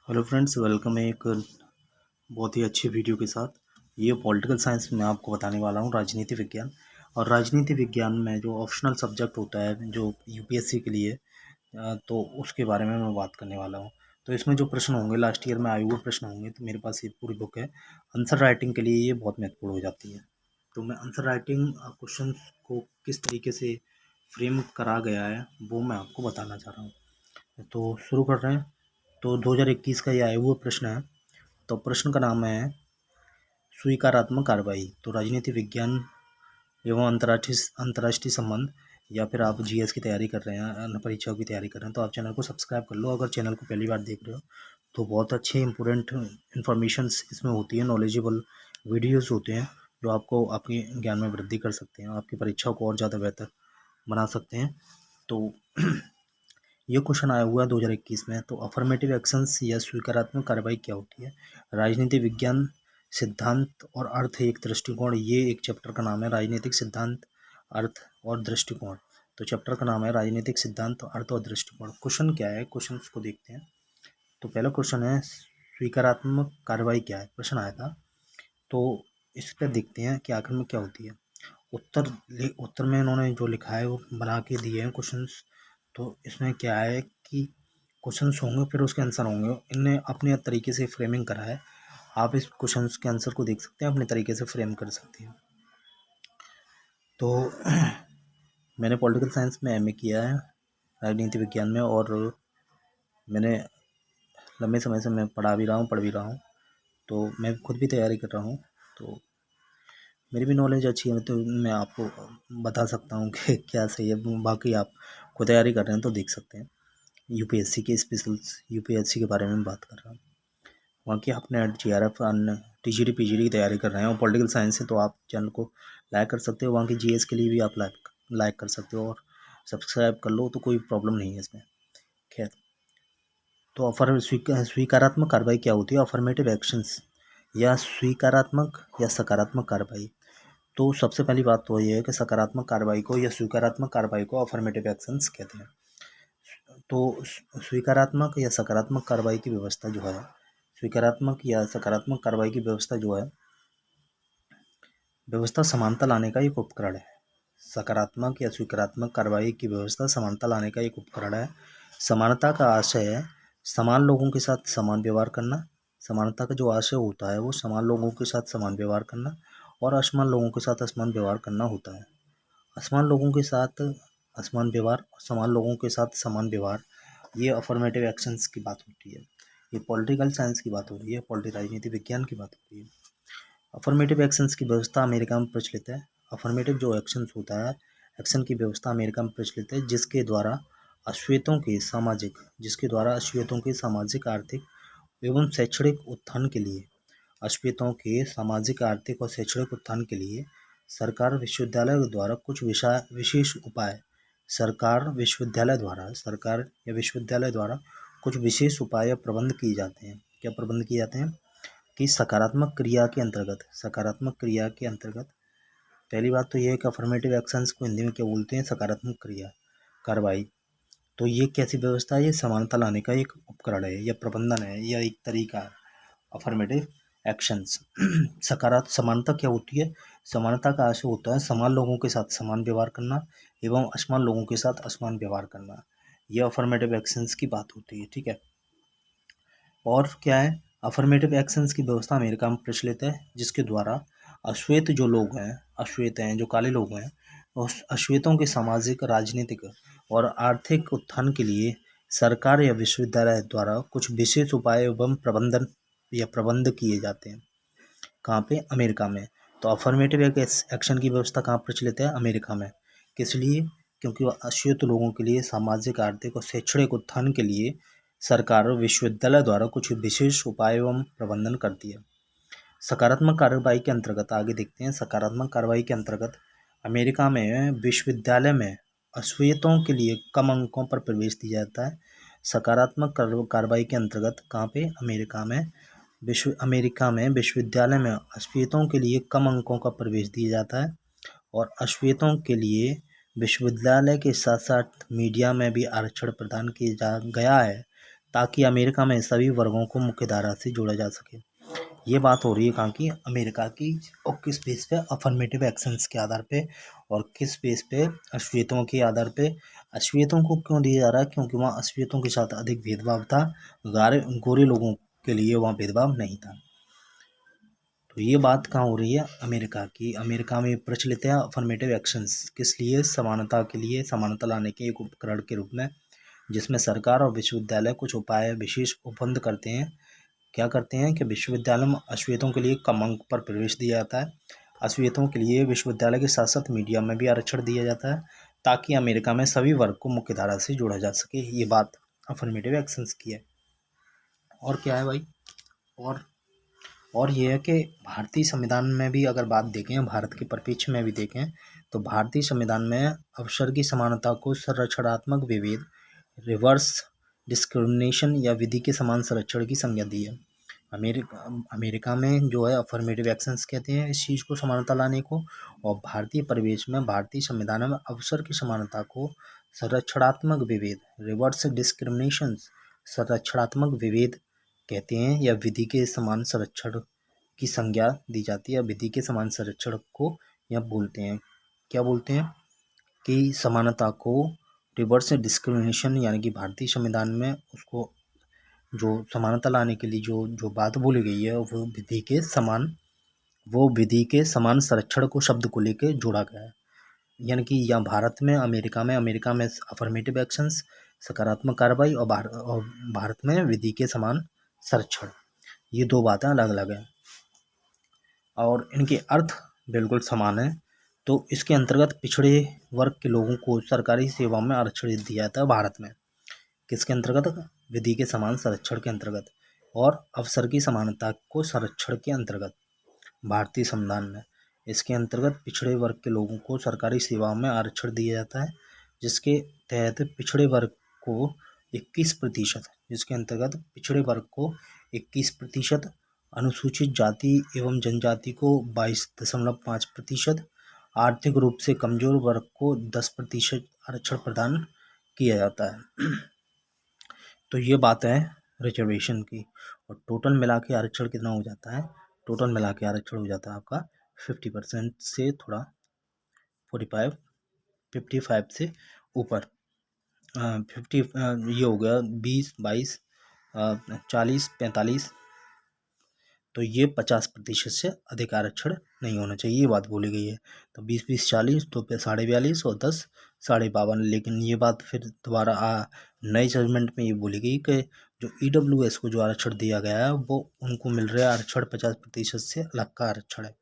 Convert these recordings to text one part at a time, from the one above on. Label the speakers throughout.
Speaker 1: Hello friends, welcome है एक बहुत ही अच्छी वीडियो के साथ। ये पॉलिटिकल साइंस में आपको बताने वाला हूँ राजनीति विज्ञान। और राजनीति विज्ञान में जो ऑप्शनल सब्जेक्ट होता है जो यूपीएससी के लिए, तो उसके बारे में मैं बात करने वाला हूँ। तो इसमें जो प्रश्न होंगे लास्ट ईयर में आए हुए प्रश्न होंगे, तो मेरे पास ये पूरी बुक है। आंसर राइटिंग के लिए ये बहुत महत्वपूर्ण हो जाती है। तो मैं आंसर राइटिंग क्वेश्चन को किस तरीके से फ्रेम करा गया है वो मैं आपको बताना चाह रहा हूँ। तो शुरू कर रहे हैं। तो 2021 का ये आया हुआ प्रश्न है। तो प्रश्न का नाम है स्वीकारात्मक कार्रवाई। तो राजनीति विज्ञान एवं अंतर्राष्ट्रीय संबंध, या फिर आप जीएस की तैयारी कर रहे हैं, अन्य परीक्षाओं की तैयारी कर रहे हैं, तो आप चैनल को सब्सक्राइब कर लो। अगर चैनल को पहली बार देख रहे हो तो बहुत अच्छे इंपॉर्टेंट इन्फॉर्मेशंस इसमें होती है, नॉलेजेबल वीडियोस होते हैं जो आपको आपके ज्ञान में वृद्धि कर सकते हैं, आपकी परीक्षाओं को और ज़्यादा बेहतर बना सकते हैं। तो ये क्वेश्चन आया हुआ है 2021 में। तो अफर्मेटिव एक्शंस या स्वीकारात्मक कार्रवाई क्या होती है? राजनीति विज्ञान सिद्धांत और अर्थ एक दृष्टिकोण, ये एक चैप्टर का नाम है, राजनीतिक सिद्धांत, अर्थ और दृष्टिकोण। तो चैप्टर का नाम है राजनीतिक सिद्धांत, अर्थ और दृष्टिकोण। क्वेश्चन क्या है, क्वेश्चन को देखते हैं। तो पहला क्वेश्चन है स्वीकारात्मक कार्रवाई क्या है, प्रश्न आया था। तो इस पर देखते हैं कि आखिर में क्या होती है। उत्तर में इन्होंने जो लिखा है वो बना के दिए हैं क्वेश्चंस। तो इसमें क्या है कि क्वेश्चंस होंगे फिर उसके आंसर होंगे, इनने अपने तरीके से फ्रेमिंग करा है। आप इस क्वेश्चंस के आंसर को देख सकते हैं, अपने तरीके से फ्रेम कर सकते हैं। तो मैंने पॉलिटिकल साइंस में एमए किया है, राजनीति विज्ञान में, और मैंने लंबे समय से मैं पढ़ भी रहा हूँ। तो मैं खुद भी तैयारी कर रहा हूँ। तो मेरी भी नॉलेज अच्छी है, तो मैं आपको बता सकता हूँ कि क्या सही है। बाकी आप को तैयारी कर रहे हैं तो देख सकते हैं। यूपीएससी के स्पेशल यूपीएससी के बारे में बात कर रहा हूँ। वहाँ की आप नेट जीआरएफ अन्य टीजीडी पीजीडी की तैयारी कर रहे हैं और पॉलिटिकल साइंस है, तो आप चैनल को लाइक कर सकते हो। वहाँ की जीएस के लिए भी आप लाइक कर सकते हो और सब्सक्राइब कर लो, तो कोई प्रॉब्लम नहीं है इसमें। खैर, तो स्वीकारात्मक कार्रवाई क्या होती है? अफर्मेटिव एक्शंस या स्वीकारात्मक या सकारात्मक कार्रवाई। तो सबसे पहली बात तो ये है कि सकारात्मक कार्रवाई को या स्वीकारात्मक कार्रवाई को अफर्मेटिव एक्शंस कहते हैं। तो स्वीकारात्मक या सकारात्मक कार्रवाई की व्यवस्था जो है, स्वीकारात्मक या सकारात्मक कार्रवाई की व्यवस्था जो है, व्यवस्था समानता लाने का एक उपकरण है। सकारात्मक या स्वीकारात्मक कार्रवाई की व्यवस्था समानता लाने का एक उपकरण है। समानता का आशय है समान लोगों के साथ समान व्यवहार करना। समानता का जो आशय होता है वो समान लोगों के साथ समान व्यवहार करना और असमान लोगों के साथ असमान व्यवहार करना होता है। असमान लोगों के साथ असमान व्यवहार और समान लोगों के साथ समान व्यवहार, ये अफर्मेटिव एक्शंस की बात होती है। ये पॉलिटिकल साइंस की बात हो रही है, पॉलिटिकल राजनीति विज्ञान की बात हो रही है। अफर्मेटिव एक्शंस की व्यवस्था अमेरिका में प्रचलित है। अफर्मेटिव जो एक्शंस होता है, एक्शन की व्यवस्था अमेरिका में प्रचलित है, जिसके द्वारा अश्वेतों के सामाजिक, आर्थिक एवं शैक्षणिक उत्थान के लिए, अश्वेतों के सामाजिक, आर्थिक और शैक्षणिक उत्थान के लिए सरकार विश्वविद्यालय द्वारा कुछ विशेष उपाय सरकार या विश्वविद्यालय द्वारा कुछ विशेष उपाय या प्रबंध किए जाते हैं। क्या प्रबंध किए जाते हैं? कि सकारात्मक क्रिया के अंतर्गत पहली बात तो ये है कि अफर्मेटिव एक्शंस को हिंदी में क्या बोलते हैं? सकारात्मक क्रिया, कार्रवाई। तो ये कैसी व्यवस्था है? ये समानता लाने का एक उपकरण है या प्रबंधन है या एक तरीका है, अफर्मेटिव एक्शंस। समानता क्या होती है? समानता का आशय होता है समान लोगों के साथ समान व्यवहार करना एवं असमान लोगों के साथ असमान व्यवहार करना। यह अफर्मेटिव एक्शंस की बात होती है, ठीक है। और क्या है? अफर्मेटिव एक्शंस की व्यवस्था अमेरिका में प्रचलित है, जिसके द्वारा अश्वेत हैं, जो काले लोग हैं, उस अश्वेतों के सामाजिक, राजनीतिक और आर्थिक उत्थान के लिए सरकार या विश्वविद्यालय द्वारा कुछ विशेष उपाय एवं प्रबंध किए जाते हैं। कहाँ पे? अमेरिका में। तो अफर्मेटिव एक्शन की व्यवस्था कहाँ प्रचलित है? अमेरिका में। किस लिए? क्योंकि अश्वेत लोगों के लिए सामाजिक, आर्थिक और शैक्षणिक उत्थान के लिए सरकार और विश्वविद्यालय द्वारा कुछ विशेष उपाय एवं प्रबंधन करती है। सकारात्मक कार्रवाई के अंतर्गत आगे देखते हैं। सकारात्मक कार्रवाई के अंतर्गत अमेरिका में विश्वविद्यालय में अश्वेतों के लिए कम अंकों पर प्रवेश दिया जाता है। सकारात्मक कार्रवाई के अंतर्गत कहाँ पे? अमेरिका में विश्वविद्यालय में अश्वेतों के लिए कम अंकों का प्रवेश दिया जाता है और अश्वेतों के लिए विश्वविद्यालय के साथ साथ मीडिया में भी आरक्षण प्रदान किया गया है, ताकि अमेरिका में सभी वर्गों को मुख्य धारा से जोड़ा जा सके। ये बात हो रही है कहाँ की, अमेरिका की। और किस बेस पे, अफर्मेटिव एक्शंस के आधार पे, और किस बेस पे, अश्वेतों के आधार पे। अश्वेतों को क्यों दिया जा रहा है, क्योंकि वहाँ अश्वेतों के साथ अधिक भेदभाव था, गोरे लोगों के लिए वहाँ भेदभाव नहीं था। तो ये बात कहाँ हो रही है, अमेरिका की। अमेरिका में प्रचलित है अफर्मेटिव एक्शंस, किस लिए, समानता के लिए, समानता लाने के एक उपकरण के रूप में, जिसमें सरकार और विश्वविद्यालय कुछ उपाय विशेष उपबंध करते हैं। क्या करते हैं कि विश्वविद्यालय में अश्वेतों के लिए कम अंक पर प्रवेश दिया जाता है। अश्वेतों के लिए विश्वविद्यालय के साथ साथ मीडिया में भी आरक्षण दिया जाता है, ताकि अमेरिका में सभी वर्ग को मुख्य धारा से जोड़ा जा सके। ये बात अफर्मेटिव एक्शंस की है। और क्या है भाई, और ये है कि भारतीय संविधान में भी अगर बात देखें, भारत के परिप्रेक्ष्य में भी देखें, तो भारतीय संविधान में अवसर की समानता को संरक्षणात्मक विभेद, रिवर्स डिस्क्रिमिनेशन या विधि के समान संरक्षण की संज्ञा दी है। अमेरिका में जो है अफर्मेटिव एक्शंस कहते हैं इस चीज़ को, समानता लाने को। और भारतीय परिवेश में भारतीय संविधान में अवसर की समानता को संरक्षणात्मक विभेद, रिवर्स डिस्क्रिमिनेशन, संरक्षणात्मक विभेद कहते हैं, या विधि के समान संरक्षण की संज्ञा दी जाती है। विधि के समान संरक्षण को यह बोलते हैं, क्या बोलते हैं कि समानता को रिवर्स डिस्क्रिमिनेशन, यानी कि भारतीय संविधान में उसको जो समानता लाने के लिए जो बात बोली गई है वो विधि के समान संरक्षण को शब्द को लेकर जोड़ा गया है। यानी कि यहाँ अमेरिका में अफर्मेटिव एक्शंस, सकारात्मक कार्रवाई, और भारत में विधि के समान संरक्षण, ये दो बातें अलग अलग हैं और इनके अर्थ बिल्कुल समान है। तो इसके अंतर्गत पिछड़े वर्ग के लोगों को सरकारी सेवा में आरक्षण दिया जाता है भारत में। किसके अंतर्गत, विधि के समान संरक्षण के अंतर्गत, और अवसर की समानता को संरक्षण के अंतर्गत भारतीय संविधान में। इसके अंतर्गत पिछड़े वर्ग के लोगों को सरकारी सेवाओं में आरक्षण दिया जाता है, जिसके तहत पिछड़े वर्ग को 21%, जिसके अंतर्गत पिछड़े वर्ग को 21%, अनुसूचित जाति एवं जनजाति को 22.5%, आर्थिक रूप से कमजोर वर्ग को 10% आरक्षण प्रदान किया जाता है। तो ये बात है रिजर्वेशन की। और टोटल मिला के आरक्षण कितना हो जाता है, टोटल मिला के आरक्षण हो जाता है आपका 50% से थोड़ा 55 से ऊपर। 50 ये हो गया 20, 22, 40, 45। तो ये 50% से अधिक आरक्षण नहीं होना चाहिए, ये बात बोली गई है। तो 20, 40 तो 42.5 और 10, 52। लेकिन ये बात फिर दोबारा नए जजमेंट में ये बोली गई कि जो EWS को जो आरक्षण दिया गया है वो उनको मिल रहा है आरक्षण 50% से अलग का आरक्षण है।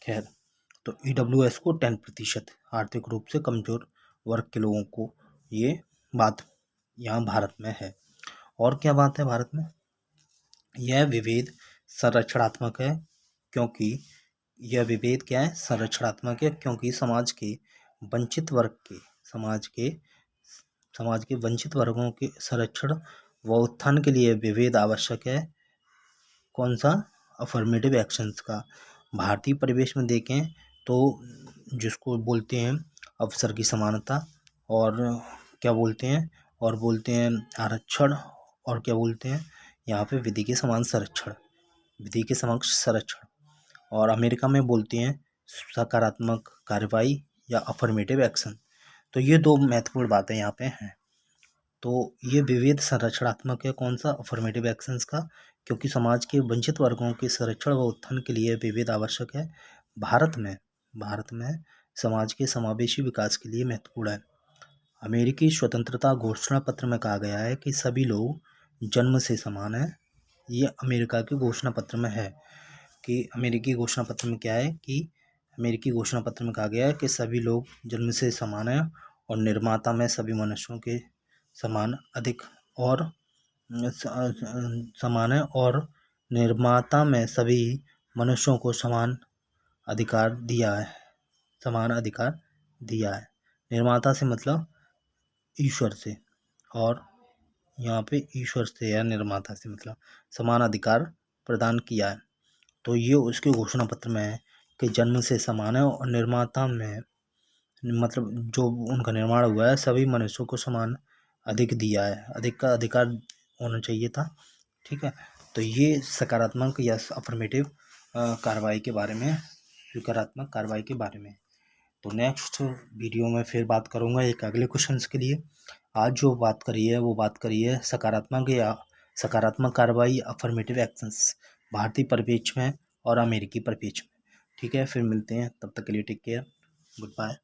Speaker 1: खैर, तो EWS को 10% आर्थिक रूप से कमजोर वर्ग के लोगों को, ये बात यहाँ भारत में है। और क्या बात है भारत में, यह विभेद संरक्षणात्मक है, क्योंकि यह विभेद क्या है, संरक्षणात्मक है, क्योंकि समाज के वंचित वर्गों के संरक्षण व उत्थान के लिए विभेद आवश्यक है। कौन सा, अफर्मेटिव एक्शंस का। भारतीय परिवेश में देखें तो जिसको बोलते हैं अवसर की समानता, और क्या बोलते हैं, और बोलते हैं आरक्षण, और क्या बोलते हैं यहाँ पे विधि के समान संरक्षण, विधि के समक्ष संरक्षण। और अमेरिका में बोलते हैं सकारात्मक कार्रवाई या अफर्मेटिव एक्शन। तो ये दो महत्वपूर्ण बातें यहाँ पे हैं। तो ये विभेद संरक्षणात्मक है, कौन सा, अफर्मेटिव एक्शंस का, क्योंकि समाज के वंचित वर्गों के संरक्षण व उत्थान के लिए विभेद आवश्यक है। भारत में समाज के समावेशी विकास के लिए महत्वपूर्ण है। अमेरिकी स्वतंत्रता घोषणा पत्र में कहा गया है कि सभी लोग जन्म से समान हैं। ये अमेरिका के घोषणा पत्र में है कि अमेरिकी घोषणा पत्र में क्या है कि अमेरिकी घोषणा पत्र में कहा गया है कि सभी लोग जन्म से समान हैं, और निर्माता में सभी मनुष्यों के समान अधिक और समान है, और निर्माता में सभी मनुष्यों को समान अधिकार दिया है, समान अधिकार दिया है। निर्माता से मतलब ईश्वर से, और यहाँ पे ईश्वर से या निर्माता से मतलब समान अधिकार प्रदान किया है। तो ये उसके घोषणा पत्र में है कि जन्म से समान है, और निर्माता में मतलब जो उनका निर्माण हुआ है सभी मनुष्यों को समान अधिक दिया है, अधिक का अधिकार होना चाहिए था। ठीक है, तो ये सकारात्मक या अफर्मेटिव कार्रवाई के बारे में, स्वीकारात्मक कार्रवाई के बारे में। तो नेक्स्ट वीडियो में फिर बात करूँगा एक अगले क्वेश्चंस के लिए। आज जो बात करी है वो बात करी है सकारात्मक कार्रवाई, अफर्मेटिव एक्शंस, भारतीय परिप्रेक्ष्य में और अमेरिकी परिप्रेक्ष्य में। ठीक है, फिर मिलते हैं, तब तक के लिए टेक केयर, गुड बाय।